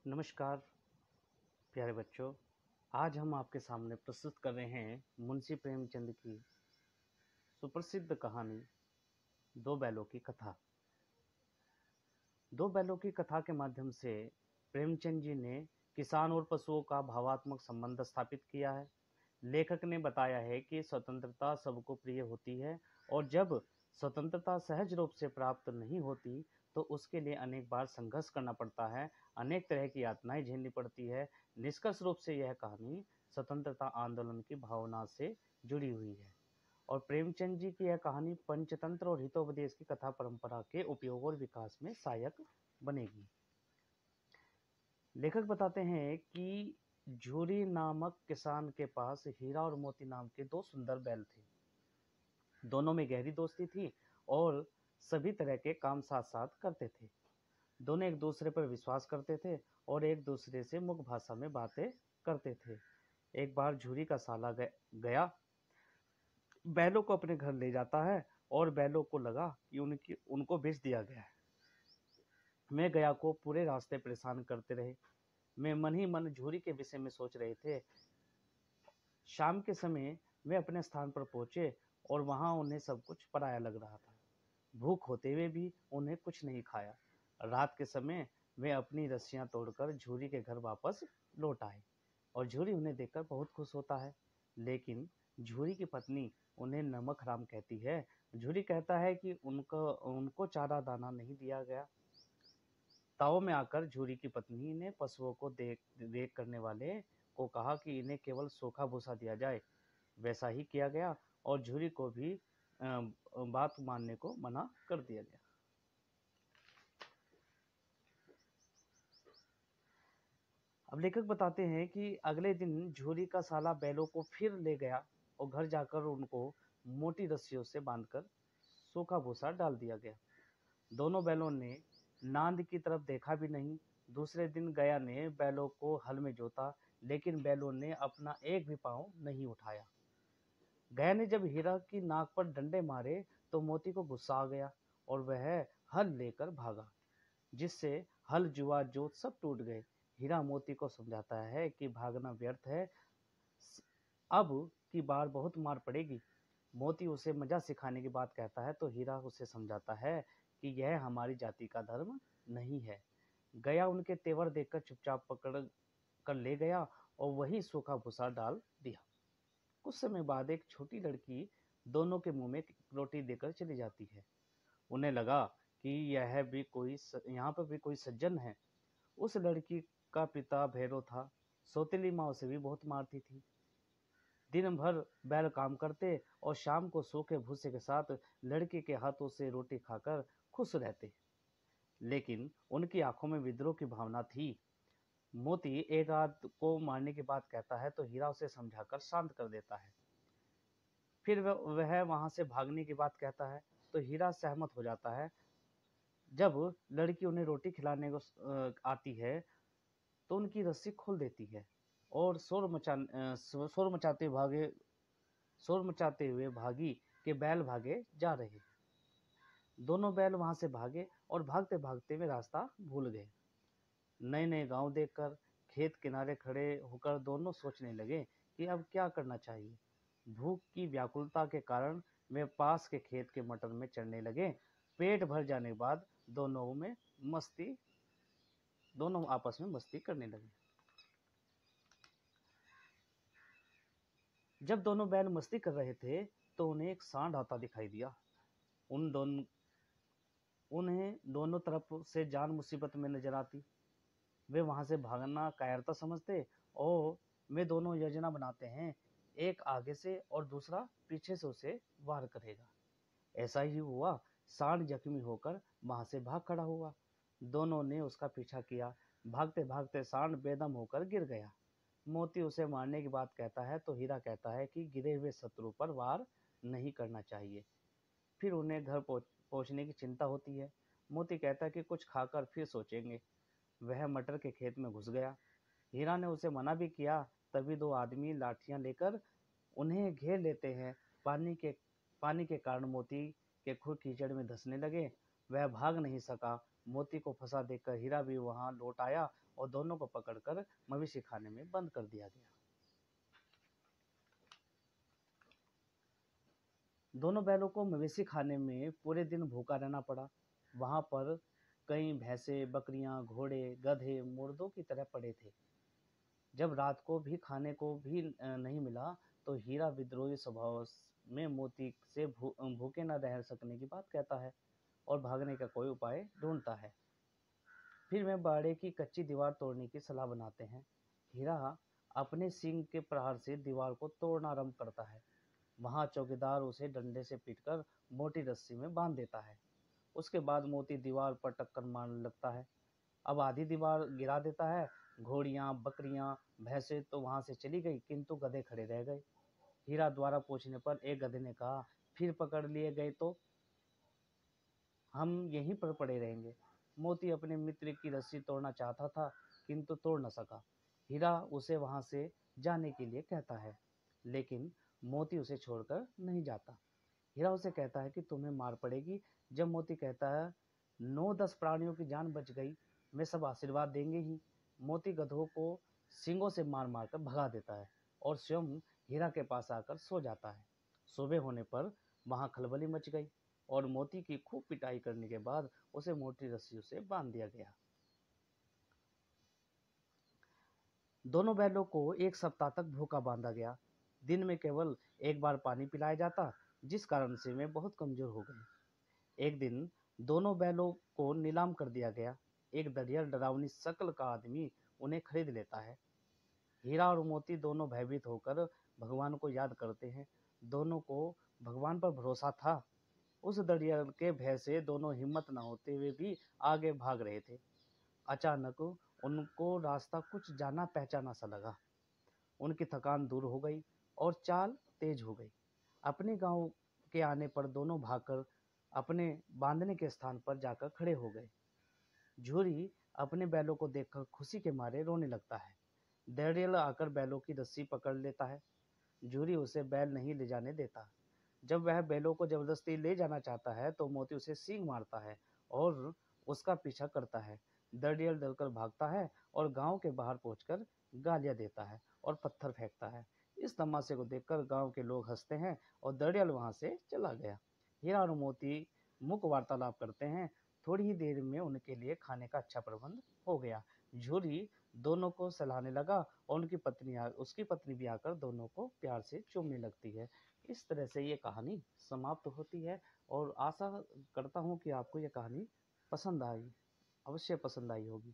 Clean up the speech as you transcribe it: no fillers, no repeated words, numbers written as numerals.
नमस्कार प्यारे बच्चों। आज हम आपके सामने प्रस्तुत कर रहे हैं मुंशी प्रेमचंद की सुप्रसिद्ध कहानी दो बैलों की कथा। दो बैलों की कथा के माध्यम से प्रेमचंद जी ने किसान और पशुओं का भावात्मक संबंध स्थापित किया है। लेखक ने बताया है कि स्वतंत्रता सबको प्रिय होती है और जब स्वतंत्रता सहज रूप से प्राप्त नहीं होती तो उसके लिए अनेक बार संघर्ष करना पड़ता है, अनेक तरह की यातनाएं झेलनी पड़ती है। निष्कर्ष रूप से यह कहानी स्वतंत्रता आंदोलन की भावना से जुड़ी हुई है और प्रेमचंद जी की यह कहानी पंचतंत्र और हितोपदेश की कथा परंपरा के उपयोग और विकास में सहायक बनेगी। लेखक बताते हैं कि झूरी नामक किसान के पास हीरा और मोती नाम के दो सुंदर बैल थे। दोनों में गहरी दोस्ती थी और सभी तरह के काम साथ साथ करते थे। दोनों एक दूसरे पर विश्वास करते थे और एक दूसरे से मुख भाषा में बातें करते थे। एक बार झूरी का साला गया बैलों को अपने घर ले जाता है और बैलों को लगा कि उनको बेच दिया गया है। मैं गया को पूरे रास्ते परेशान करते रहे। मैं मन ही मन झूरी के विषय में सोच रहे थे। शाम के समय वे अपने स्थान पर पहुंचे और वहां उन्हें सब कुछ पराया लग रहा था। भूख होते हुए भी उन्हें कुछ नहीं खाया। रात के समय वे अपनी रस्सियां तोड़कर झूरी के घर वापस लौट आए और झूरी उन्हें देखकर बहुत खुश होता है। लेकिन झूरी की पत्नी उन्हें नमक हराम कहती है। झूरी कहता है कि उनको उनको चारा दाना नहीं दिया गया। ताव में आकर झूरी की पत्नी ने पशुओं को देख देख करने वाले को कहा कि इन्हें केवल सूखा भूसा दिया जाए। वैसा ही किया गया और झूरी को भी बात मानने को मना कर दिया गया। अब लेखक बताते हैं कि अगले दिन झूरी का साला बैलों को फिर ले गया और घर जाकर उनको मोटी रस्सियों से बांधकर सूखा भूसा डाल दिया गया। दोनों बैलों ने नांद की तरफ देखा भी नहीं। दूसरे दिन गया ने बैलों को हल में जोता, लेकिन बैलों ने अपना एक भी पांव नहीं उठाया। गया ने जब हीरा की नाक पर डंडे मारे तो मोती को गुस्सा आ गया और वह हल लेकर भागा, जिससे हल जुआ जोत सब टूट गए। हीरा मोती को समझाता है कि भागना व्यर्थ है, अब की बार बहुत मार पड़ेगी। मोती उसे मजा सिखाने की बात कहता है तो हीरा उसे समझाता है कि यह हमारी जाति का धर्म नहीं है। गया उनके तेवर देखकर चुपचाप पकड़ कर ले गया और वही सूखा भूसा डाल दिया। कुछ समय बाद एक छोटी लड़की दोनों के मुंह में रोटी देकर चली जाती है। उन्हें लगा कि यहाँ पर भी कोई सज्जन है। उस लड़की का पिता भैरव था। सौतेली माँ उसे भी बहुत मारती थी। दिन भर बैल काम करते और शाम को सूखे भूसे के साथ लड़के के हाथों से रोटी खाकर खुश रहते। लेकिन उनकी आंखों में विद्रोह की भावना थी। मोती एक आध को मारने की बात कहता है तो हीरा उसे समझाकर शांत कर देता है। फिर वह वहां से भागने की बात कहता है तो हीरा सहमत हो जाता है। जब लड़की उन्हें रोटी खिलाने को आती है तो उनकी रस्सी खोल देती है और शोर मचाते हुए भागी के बैल भागे जा रहे। दोनों बैल वहां से भागे और भागते भागते वे रास्ता भूल गए। नए नए गांव देखकर खेत किनारे खड़े होकर दोनों सोचने लगे कि अब क्या करना चाहिए। भूख की व्याकुलता के कारण वे पास के खेत के मटर में चढ़ने लगे। पेट भर जाने के बाद दोनों आपस में मस्ती करने लगे। जब दोनों बैल मस्ती कर रहे थे तो उन्हें एक सांड आता दिखाई दिया। उन दोनों उन्हें दोनों तरफ से जान मुसीबत में नजर आती। वे वहां से भागना कायरता समझते और वे दोनों योजना बनाते हैं, एक आगे से और दूसरा पीछे से उसे वार करेगा। ऐसा ही हुआ। सांड जख्मी होकर वहां से भाग खड़ा हुआ। दोनों ने उसका पीछा किया। भागते भागते सांड बेदम होकर गिर गया। मोती उसे मारने की बात कहता है तो हीरा कहता है कि गिरे हुए शत्रु पर वार नहीं करना चाहिए। फिर उन्हें घर पहुंचने की चिंता होती है। मोती कहता है कि कुछ खाकर फिर सोचेंगे। वह मटर के खेत में घुस गया। हीरा ने उसे मना भी किया, तभी दो आदमी लाठियां लेकर उन्हें घेर लेते हैं। पानी के पानी के कारण मोती के खुर कीचड़ में धंसने लगे। वह भाग नहीं सका मोती को फंसा देखकर हीरा भी वहां लौट आया और दोनों को पकड़कर मवेशी खाने में बंद कर दिया गया। दोनों बैलों को मवेशी खाने में पूरे दिन भूखा रहना पड़ा। वहां पर कई भैंसे, बकरियां, घोड़े, गधे मुर्दों की तरह पड़े थे। जब रात को भी खाने को भी नहीं मिला तो हीरा विद्रोही स्वभाव में मोती से भूखे न रह सकने की बात कहता है और भागने का कोई उपाय ढूंढता है। फिर वे बाड़े की कच्ची दीवार तोड़ने की सलाह बनाते हैं। हीरा अपने सींग के प्रहार से दीवार को तोड़ना आरंभ करता है। वहां चौकीदार उसे डंडे से पीटकर मोटी रस्सी में बांध देता है। उसके बाद मोती दीवार पर टक्कर मारने लगता है। अब आधी दीवार गिरा देता है। घोड़ियां, बकरियां, भैंसे तो वहां से चली गई, किंतु गधे खड़े रह गए। हीरा द्वारा पूछने पर एक गधे ने कहा, फिर पकड़ लिए गए तो हम यहीं पर पड़े रहेंगे। मोती अपने मित्र की रस्सी तोड़ना चाहता था, किंतु तोड़ न सका। हीरा उसे वहां से जाने के लिए कहता है, लेकिन मोती उसे छोड़कर नहीं जाता। हीरा उसे कहता है कि तुम्हें मार पड़ेगी। जब मोती कहता है, 9-10 प्राणियों की जान बच गई, वे सब आशीर्वाद देंगे ही। मोती गधों को सींगों से मार मार कर भगा देता है और स्वयं हीरा के पास आकर सो जाता है। सुबह होने पर वहां खलबली मच गई और मोती की खूब पिटाई करने के बाद उसे मोटी रस्सियों से बांध दिया गया। दोनों बैलों को एक सप्ताह तक भूखा बांधा गया। दिन में केवल एक बार पानी पिलाया जाता, जिस कारण से वे बहुत कमजोर हो गए। एक दिन दोनों बैलों को नीलाम कर दिया गया। एक दरिया डरावनी शक्ल का आदमी उन्हें खरीद लेता है। हीरा और मोती दोनों भयभीत होकर भगवान को याद करते हैं। दोनों को भगवान पर भरोसा था। उस दरिया के भय से दोनों हिम्मत न होते हुए भी आगे भाग रहे थे। अचानक उनको रास्ता कुछ जाना पहचाना सा लगा। उनकी थकान दूर हो गई और चाल तेज हो गई। अपने गांव के आने पर दोनों भागकर अपने बांधने के स्थान पर जाकर खड़े हो गए। झूरी अपने बैलों को देखकर खुशी के मारे रोने लगता है। दरियल आकर बैलों की रस्सी पकड़ लेता है। झूरी उसे बैल नहीं ले जाने देता। जब वह बैलों को जबरदस्ती ले जाना चाहता है तो मोती उसे सींग मारता है और उसका पीछा करता है। दरियल डरकर भागता है और गांव के बाहर पहुंचकर गालियां देता है और पत्थर फेंकता है। इस तमाशे को देखकर गांव के लोग हंसते हैं और दरियल वहां से चला गया। हीरा और मोती मुख वार्तालाप करते हैं। थोड़ी ही देर में उनके लिए खाने का अच्छा प्रबंध हो गया। झूरी दोनों को सहलाने लगा और उसकी पत्नी भी आकर दोनों को प्यार से चूमने लगती है। इस तरह से ये कहानी समाप्त होती है और आशा करता हूँ कि आपको ये कहानी पसंद आई, अवश्य पसंद आई होगी।